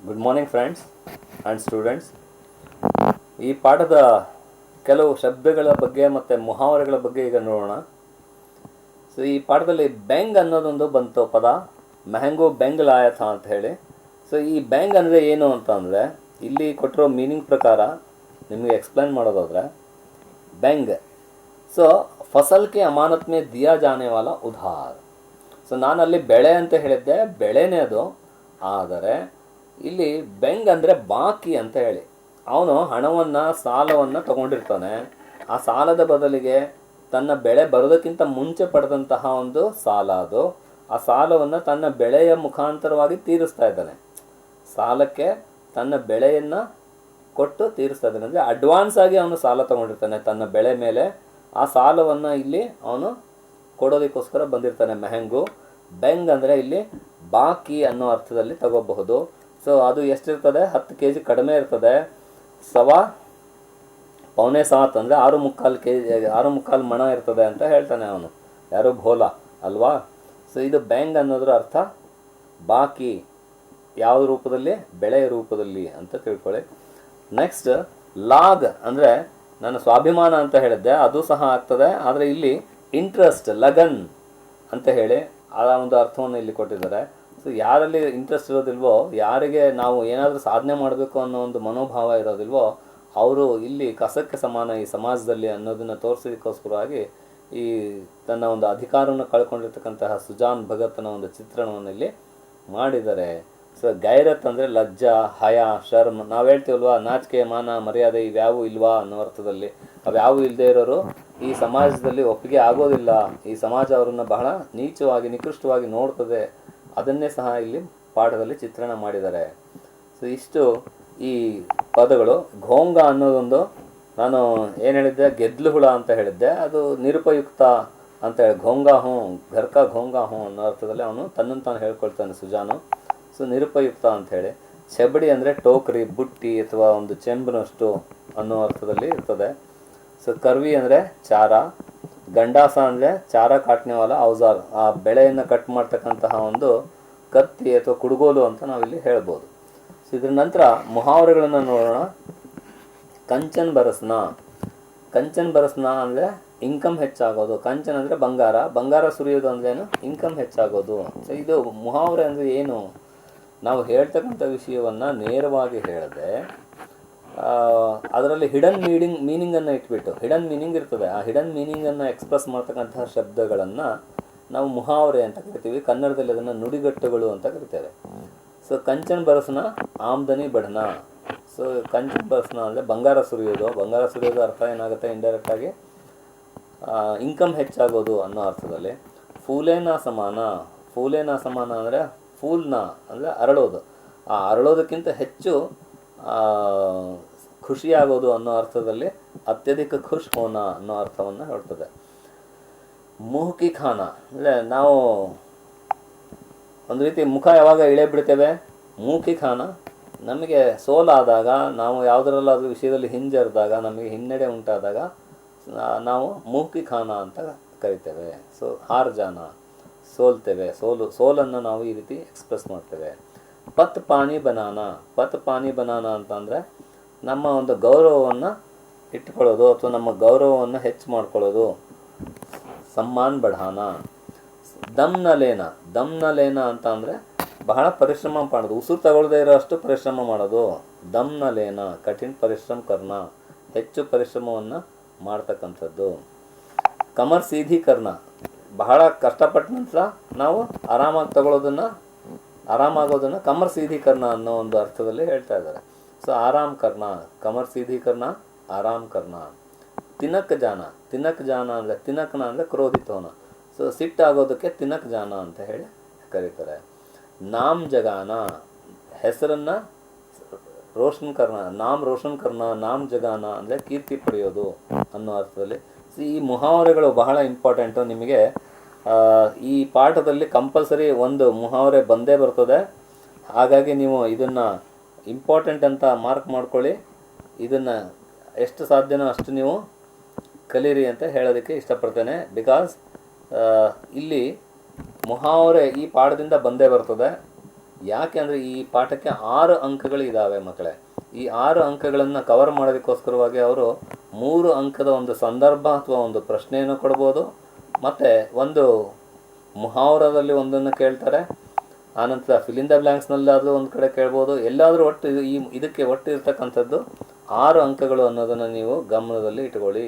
Good morning friends and students. ಈ ಪಾಠದ ಕೆಲವು ಶಬ್ದಗಳ ಬಗ್ಗೆ ಮತ್ತು ಮುಹಾವರೆಗಳ ಬಗ್ಗೆ ಈಗ ನೋಡೋಣ. ಸೊ ಈ ಪಾಠದಲ್ಲಿ ಬೆಂಗ್ ಅನ್ನೋದೊಂದು ಬಂತು ಪದ, ಮೆಹಂಗೋ ಬೆಂಗ್ ಲಾಯಥ ಅಂತ ಹೇಳಿ. ಸೊ ಈ ಬೆಂಗ್ ಅಂದರೆ ಏನು ಅಂತ ಅಂದರೆ, ಇಲ್ಲಿ ಕೊಟ್ಟಿರೋ ಮೀನಿಂಗ್ ಪ್ರಕಾರ ನಿಮಗೆ ಎಕ್ಸ್ಪ್ಲೈನ್ ಮಾಡೋದಾದರೆ, ಬೆಂಗ್ ಸೊ ಫಸಲ್ ಕೆ ಅಮಾನತ್ ಮೇ ದಿಯಾ ಜಾನೆ ವಾಲಾ ಉಧಾರ್. ಸೊ ನಾನಲ್ಲಿ ಬೆಳೆ ಅಂತ ಹೇಳಿದ್ದೆ, ಬೆಳೆನೇ ಅದು. ಆದರೆ ಇಲ್ಲಿ ಬೆಂಗ್ ಅಂದರೆ ಬಾಕಿ ಅಂತ ಹೇಳಿ, ಅವನು ಹಣವನ್ನು ಸಾಲವನ್ನು ತಗೊಂಡಿರ್ತಾನೆ. ಆ ಸಾಲದ ಬದಲಿಗೆ ತನ್ನ ಬೆಳೆ ಬರೋದಕ್ಕಿಂತ ಮುಂಚೆ ಪಡೆದಂತಹ ಒಂದು ಸಾಲ ಅದು. ಆ ಸಾಲವನ್ನು ತನ್ನ ಬೆಳೆಯ ಮುಖಾಂತರವಾಗಿ ತೀರಿಸ್ತಾ ಇದ್ದಾನೆ. ಸಾಲಕ್ಕೆ ತನ್ನ ಬೆಳೆಯನ್ನು ಕೊಟ್ಟು ತೀರಿಸ್ತಾ ಇದ್ದಾನೆ ಅಂದರೆ ಅಡ್ವಾನ್ಸ್ ಆಗಿ ಅವನು ಸಾಲ ತಗೊಂಡಿರ್ತಾನೆ ತನ್ನ ಬೆಳೆ ಮೇಲೆ. ಆ ಸಾಲವನ್ನು ಇಲ್ಲಿ ಅವನು ಕೊಡೋದಕ್ಕೋಸ್ಕರ ಬಂದಿರ್ತಾನೆ ಮೆಹಂಗು. ಬೆಂಗ್ ಅಂದರೆ ಇಲ್ಲಿ ಬಾಕಿ ಅನ್ನೋ ಅರ್ಥದಲ್ಲಿ ತಗೋಬಹುದು. ಸೊ ಅದು ಎಷ್ಟಿರ್ತದೆ, 10 kg ಕಡಿಮೆ ಇರ್ತದೆ. ಪೌನೆ ಸಾತ್ ಅಂದರೆ 6.25 kg, 6.25 ಮಣ ಇರ್ತದೆ ಅಂತ ಹೇಳ್ತಾನೆ ಅವನು, ಯಾರು ಭೋಲ ಅಲ್ವಾ. ಸೊ ಇದು ಬೆಂಗ್ ಅನ್ನೋದ್ರ ಅರ್ಥ ಬಾಕಿ, ಯಾವ ರೂಪದಲ್ಲಿ, ಬೆಳೆಯ ರೂಪದಲ್ಲಿ ಅಂತ ತಿಳ್ಕೊಳ್ಳಿ. ನೆಕ್ಸ್ಟ್ ಲಾಗ್ ಅಂದರೆ ನನ್ನ ಸ್ವಾಭಿಮಾನ ಅಂತ ಹೇಳಿದ್ದೆ, ಅದು ಸಹ ಆಗ್ತದೆ. ಆದರೆ ಇಲ್ಲಿ ಇಂಟ್ರೆಸ್ಟ್, ಲಗನ್ ಅಂತ ಹೇಳಿ ಆ ಒಂದು ಅರ್ಥವನ್ನು ಇಲ್ಲಿ ಕೊಟ್ಟಿದ್ದಾರೆ. ಸೊ ಯಾರಲ್ಲಿ ಇಂಟ್ರೆಸ್ಟ್ ಇರೋದಿಲ್ವೋ, ಯಾರಿಗೆ ನಾವು ಏನಾದರೂ ಸಾಧನೆ ಮಾಡಬೇಕು ಅನ್ನೋ ಒಂದು ಮನೋಭಾವ ಇರೋದಿಲ್ವೋ, ಅವರು ಇಲ್ಲಿ ಕಸಕ್ಕೆ ಸಮಾನ ಈ ಸಮಾಜದಲ್ಲಿ ಅನ್ನೋದನ್ನು ತೋರಿಸೋದಕ್ಕೋಸ್ಕರವಾಗಿ ಈ ತನ್ನ ಒಂದು ಅಧಿಕಾರವನ್ನು ಕಳ್ಕೊಂಡಿರ್ತಕ್ಕಂತಹ ಸುಜಾನ್ ಭಗತ್ನ ಒಂದು ಚಿತ್ರಣವನ್ನು ಇಲ್ಲಿ ಮಾಡಿದ್ದಾರೆ. ಸೊ ಗೈರತ್ ಅಂದರೆ ಲಜ್ಜಾ, ಹಯ, ಶರ್ಮ್. ನಾವು ಹೇಳ್ತೀವಲ್ವಾ, ನಾಚಿಕೆ, ಮಾನ, ಮರ್ಯಾದೆ ಇವ್ಯಾವು ಇಲ್ವಾ ಅನ್ನೋ ಅರ್ಥದಲ್ಲಿ. ಅವ್ಯಾವು ಇಲ್ಲದೆ ಇರೋರು ಈ ಸಮಾಜದಲ್ಲಿ ಒಪ್ಪಿಗೆ ಆಗೋದಿಲ್ಲ. ಈ ಸಮಾಜ ಅವರನ್ನು ಬಹಳ ನೀಚವಾಗಿ, ನಿಕೃಷ್ಟವಾಗಿ ನೋಡ್ತದೆ. ಅದನ್ನೇ ಸಹ ಇಲ್ಲಿ ಪಾಠದಲ್ಲಿ ಚಿತ್ರಣ ಮಾಡಿದ್ದಾರೆ. ಸೊ ಇಷ್ಟು ಈ ಪದಗಳು. ಘೋಂಗ ಅನ್ನೋದೊಂದು, ನಾನು ಏನು ಹೇಳಿದ್ದೆ, ಗೆದ್ಲು ಹುಳ ಅಂತ ಹೇಳಿದ್ದೆ, ಅದು ನಿರುಪಯುಕ್ತ ಅಂತ ಹೇಳಿ. ಘೋಂಗಾ ಹ್ಞೂ, ಘರ್ಕ ಘೋಂಗಾ ಹ್ಞೂ ಅನ್ನೋ ಅರ್ಥದಲ್ಲಿ ಅವನು ತನ್ನನ್ನು ತಾನು ಹೇಳ್ಕೊಳ್ತಾನೆ ಸುಜಾನು. ಸೊ ನಿರುಪಯುಕ್ತ ಅಂಥೇಳಿ. ಚೆಬಡಿ ಅಂದರೆ ಟೋಕರಿ, ಬುಟ್ಟಿ ಅಥವಾ ಒಂದು ಚೆಂಬಿನಷ್ಟು ಅನ್ನೋ ಅರ್ಥದಲ್ಲಿ ಇರ್ತದೆ. ಸೊ ಕರ್ವಿ ಅಂದರೆ ಚಾರ. ಗಂಡಾಸ ಅಂದರೆ ಚಾರ ಕಾಟ್ನೆವಾಲ ಔಜಾರ್, ಆ ಬೆಳೆಯನ್ನು ಕಟ್ ಮಾಡ್ತಕ್ಕಂತಹ ಒಂದು ಕತ್ತಿ ಅಥವಾ ಕುಡುಗೋಲು ಅಂತ ನಾವಿಲ್ಲಿ ಹೇಳ್ಬೋದು. ಸೊ ಇದ್ರ ನಂತರ ಮುಹಾವರೆಗಳನ್ನು ನೋಡೋಣ. ಕಂಚನ್ ಬರಸ್ನ. ಕಂಚನ್ ಬರಸ್ನ ಅಂದರೆ ಇನ್ಕಮ್ ಹೆಚ್ಚಾಗೋದು. ಕಂಚನ್ ಅಂದರೆ ಬಂಗಾರ, ಬಂಗಾರ ಸುರಿಯೋದು ಅಂದ್ರೇನು, ಇನ್ಕಮ್ ಹೆಚ್ಚಾಗೋದು. ಸೊ ಇದು ಮುಹಾವರೆ ಅಂದರೆ ಏನು, ನಾವು ಹೇಳ್ತಕ್ಕಂಥ ವಿಷಯವನ್ನು ನೇರವಾಗಿ ಹೇಳದೆ ಅದರಲ್ಲಿ ಹಿಡನ್ ಮೀನಿಂಗನ್ನು ಇಟ್ಬಿಟ್ಟು, ಹಿಡನ್ ಮೀನಿಂಗ್ ಇರ್ತದೆ, ಆ ಹಿಡನ್ ಮೀನಿಂಗನ್ನು ಎಕ್ಸ್ಪ್ರೆಸ್ ಮಾಡ್ತಕ್ಕಂತಹ ಶಬ್ದಗಳನ್ನು ನಾವು ಮುಹಾವರೆ ಅಂತ ಕರಿತೀವಿ. ಕನ್ನಡದಲ್ಲಿ ಅದನ್ನು ನುಡಿಗಟ್ಟುಗಳು ಅಂತ ಕರಿತೇವೆ. ಸೊ ಕಂಚನ್ ಬರಸ್ನ ಆಮ್ದನಿ ಬಢನ. ಸೊ ಕಂಚನ್ ಬರಸ್ನ ಅಂದರೆ ಬಂಗಾರ ಸುರಿಯೋದು. ಬಂಗಾರ ಸುರಿಯೋದು ಅರ್ಥ ಏನಾಗುತ್ತೆ, ಇಂಡೈರೆಕ್ಟಾಗಿ ಇನ್ಕಮ್ ಹೆಚ್ಚಾಗೋದು ಅನ್ನೋ ಅರ್ಥದಲ್ಲಿ. ಫೂಲೇನ ಸಮಾನ. ಫೂಲೇನ ಸಮಾನ ಅಂದರೆ ಫೂಲ್ನ ಅಂದರೆ ಅರಳೋದು. ಆ ಅರಳೋದಕ್ಕಿಂತ ಹೆಚ್ಚು ಖುಷಿಯಾಗೋದು ಅನ್ನೋ ಅರ್ಥದಲ್ಲಿ ಅತ್ಯಧಿಕ ಖುಷ್ ಹೋನ ಅನ್ನೋ ಅರ್ಥವನ್ನು ಹೇಳ್ತದೆ. ಮುಹುಕಿ ಖಾನ ಅಂದರೆ ನಾವು ಒಂದು ರೀತಿ ಮುಖ ಯಾವಾಗ ಇಳೆ ಬಿಡ್ತೇವೆ, ಮೂಕಿ ಖಾನ. ನಮಗೆ ಸೋಲಾದಾಗ, ನಾವು ಯಾವುದರಲ್ಲಾದ್ರೂ ವಿಷಯದಲ್ಲಿ ಹಿಂಜರಿದಾಗ, ನಮಗೆ ಹಿನ್ನಡೆ ಉಂಟಾದಾಗ ನಾವು ಮೂಕಿ ಖಾನ ಅಂತ ಕರಿತೇವೆ. ಸೊ ಹಾರ್ ಜಾನ, ಸೋಲ್ತೇವೆ, ಸೋಲನ್ನು ನಾವು ಈ ರೀತಿ ಎಕ್ಸ್ಪ್ರೆಸ್ ಮಾಡ್ತೇವೆ. ಪತ್ ಪಾನಿ ಬನಾನ. ಪತ್ ಪಾನಿ ಬನಾನ ಅಂತಂದರೆ ನಮ್ಮ ಒಂದು ಗೌರವವನ್ನು ಇಟ್ಕೊಳ್ಳೋದು ಅಥವಾ ನಮ್ಮ ಗೌರವವನ್ನು ಹೆಚ್ಚು ಮಾಡ್ಕೊಳ್ಳೋದು. ಸಮ್ಮಾನ್ ಬಢಾನ. ದಮ್ನ ಲೇನ. ದಮ್ನ ಲೇನ ಅಂತ ಅಂದರೆ ಬಹಳ ಪರಿಶ್ರಮ ಮಾಡೋದು, ಉಸಿರು ತಗೊಳ್ಳದೇ ಇರೋ ಅಷ್ಟು ಪರಿಶ್ರಮ ಮಾಡೋದು. ದಮ್ನ ಲೇನ, ಕಠಿಣ ಪರಿಶ್ರಮ ಕರ್ನ, ಹೆಚ್ಚು ಪರಿಶ್ರಮವನ್ನು ಮಾಡ್ತಕ್ಕಂಥದ್ದು. ಕಮರ್ ಸೀಧೀಕರಣ, ಬಹಳ ಕಷ್ಟಪಟ್ಟ ನಂತರ ನಾವು ಆರಾಮಾಗೋದನ್ನು ಕಮರ್ ಸೀಧೀಕರಣ ಅನ್ನೋ ಒಂದು ಅರ್ಥದಲ್ಲಿ ಹೇಳ್ತಾ ಇದ್ದಾರೆ. ಸೊ ಆರಾಮ್ ಕರ್ನ, ಕಮರ್ ಸೀಧೀಕರಣ, ಆರಾಮ್ ಕರ್ನ. ತಿನಕ್ ಜಾನ. ತಿನಕ್ ಜಾನ ಅಂದರೆ, ತಿನಕ್ನ ಅಂದರೆ ಕ್ರೋಧಿತೋನ. ಸೊ ಸಿಟ್ಟಾಗೋದಕ್ಕೆ ತಿನಕ್ ಜಾನ ಅಂತ ಹೇಳಿ ಕರೀತಾರೆ. ನಾಮ್ ಜಗಾನ, ಹೆಸರನ್ನು ರೋಷನ್ ಕರ್ನ, ನಾಮ್ ರೋಷನ್ ಕರ್ನ, ನಾಮ್ ಜಗಾನ ಅಂದರೆ ಕೀರ್ತಿ ಪಡೆಯೋದು ಅನ್ನೋ ಅರ್ಥದಲ್ಲಿ. ಸೊ ಈ ಮುಹಾವರೆಗಳು ಬಹಳ ಇಂಪಾರ್ಟೆಂಟು. ನಿಮಗೆ ಈ ಪಾಠದಲ್ಲಿ ಕಂಪಲ್ಸರಿ ಒಂದು ಮುಹಾವರೆ ಬಂದೇ ಬರ್ತದೆ. ಹಾಗಾಗಿ ನೀವು ಇದನ್ನು ಇಂಪಾರ್ಟೆಂಟ್ ಅಂತ ಮಾರ್ಕ್ ಮಾಡ್ಕೊಳ್ಳಿ. ಇದನ್ನು ಎಷ್ಟು ಸಾಧ್ಯನೋ ಅಷ್ಟು ನೀವು ಕಲೀರಿ ಅಂತ ಹೇಳೋದಕ್ಕೆ ಇಷ್ಟಪಡ್ತೇನೆ. ಬಿಕಾಸ್ ಇಲ್ಲಿ ಮುಹಾವರೆ ಈ ಪಾಠದಿಂದ ಬಂದೇ ಬರ್ತದೆ. ಯಾಕೆ ಅಂದರೆ ಈ ಪಾಠಕ್ಕೆ 6 ಅಂಕಗಳು ಇದ್ದಾವೆ ಮಕ್ಕಳೇ. ಈ 6 ಅಂಕಗಳನ್ನು ಕವರ್ ಮಾಡೋದಕ್ಕೋಸ್ಕರವಾಗಿ ಅವರು 3 ಅಂಕದ ಒಂದು ಸಂದರ್ಭ ಅಥವಾ ಒಂದು ಪ್ರಶ್ನೆಯನ್ನು ಕೊಡ್ಬೋದು, ಮತ್ತು ಒಂದು ಮುಹಾವರದಲ್ಲಿ ಒಂದನ್ನು ಕೇಳ್ತಾರೆ, ಆನಂತರ ಫಿಲ್ ಇನ್ ದ ಬ್ಲ್ಯಾಂಕ್ಸ್ನಲ್ಲಾದರೂ ಒಂದು ಕಡೆ ಕೇಳ್ಬೋದು. ಎಲ್ಲಾದರೂ ಒಟ್ಟು ಇದಕ್ಕೆ ಒಟ್ಟು ಇರ್ತಕ್ಕಂಥದ್ದು 6 ಅಂಕಗಳು ಅನ್ನೋದನ್ನು ನೀವು ಗಮನದಲ್ಲಿ ಇಟ್ಕೊಳ್ಳಿ.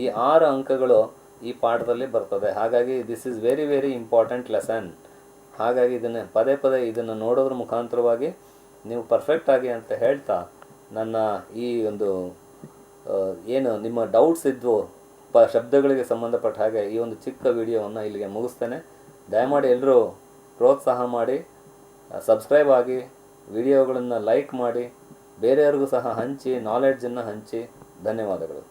ಈ 6 ಅಂಕಗಳು ಈ ಪಾಠದಲ್ಲಿ ಬರ್ತದೆ. ಹಾಗಾಗಿ this is very very important lesson. ಹಾಗಾಗಿ ಇದನ್ನು ಪದೇ ಪದೇ ಇದನ್ನು ನೋಡೋದ್ರ ಮುಖಾಂತರವಾಗಿ ನೀವು ಪರ್ಫೆಕ್ಟಾಗಿ ಅಂತ ಹೇಳ್ತಾ, ನನ್ನ ಈ ಒಂದು ಏನು ನಿಮ್ಮ ಡೌಟ್ಸ್ ಇದ್ವು ಶಬ್ದಗಳಿಗೆ ಸಂಬಂಧಪಟ್ಟ ಹಾಗೆ ಈ ಒಂದು ಚಿಕ್ಕ ವಿಡಿಯೋವನ್ನು ಇಲ್ಲಿಗೆ ಮುಗಿಸ್ತೇನೆ. ದಯಮಾಡಿ ಎಲ್ಲರೂ ಪ್ರೋತ್ಸಾಹ ಮಾಡಿ, ಸಬ್ಸ್ಕ್ರೈಬ್ ಆಗಿ, ವಿಡಿಯೋಗಳನ್ನು ಲೈಕ್ ಮಾಡಿ, ಬೇರೆಯವ್ರಿಗೂ ಸಹ ಹಂಚಿ, ನಾಲೆಡ್ಜನ್ನು ಹಂಚಿ. ಧನ್ಯವಾದಗಳು.